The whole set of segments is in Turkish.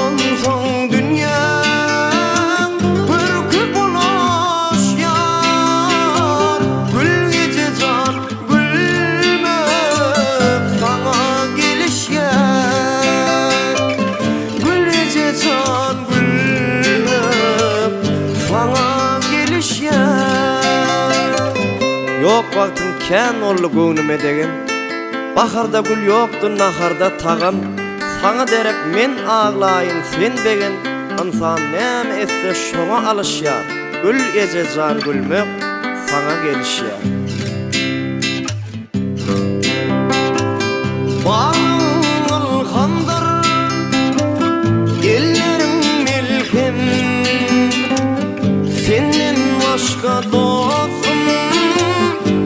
bolansoň dünýäň görki bulaş ýar. Gül gece can gülmep saňa gelişýär. Gül gece can gülmep saňa gelişýär. Ýok wagtyň kän olly göwnüme degen. Baharda gül ýokdur, naharda tagam. Saňa derek men aglaýyn sen degen. Insan näme etse şoňa alışýar. Gül ece jan gülmek saňa gelişýär. Bağlyň alhandyr ellerim melhem. Senden başga dostum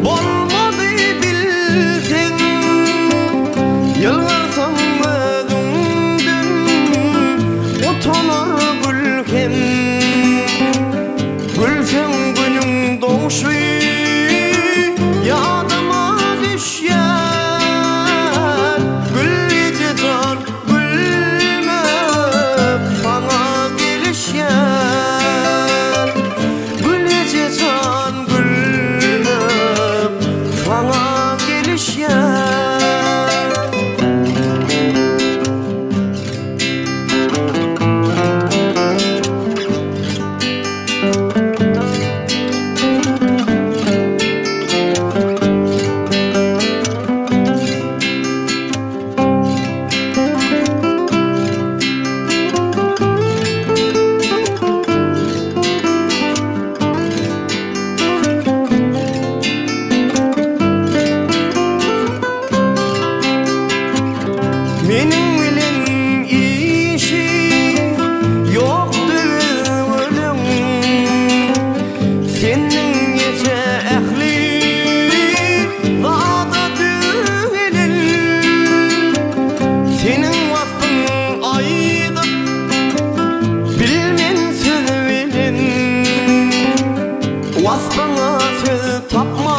bolmady bilseň. Yılgarsaň özüňden utanır gülhem. Gülseň günüň doğuşy ýadyma düşýär. Gül gece can gülmep saňa gelişýär. Gül gece can gülmep saňa gelişýär. Meniň bilen işi ýokdur ölüm. Seniň ýeçe ähli zada düýelen. Seniň wagtyň aýdyp bilmen söz bilen. Wastyňa söz tapma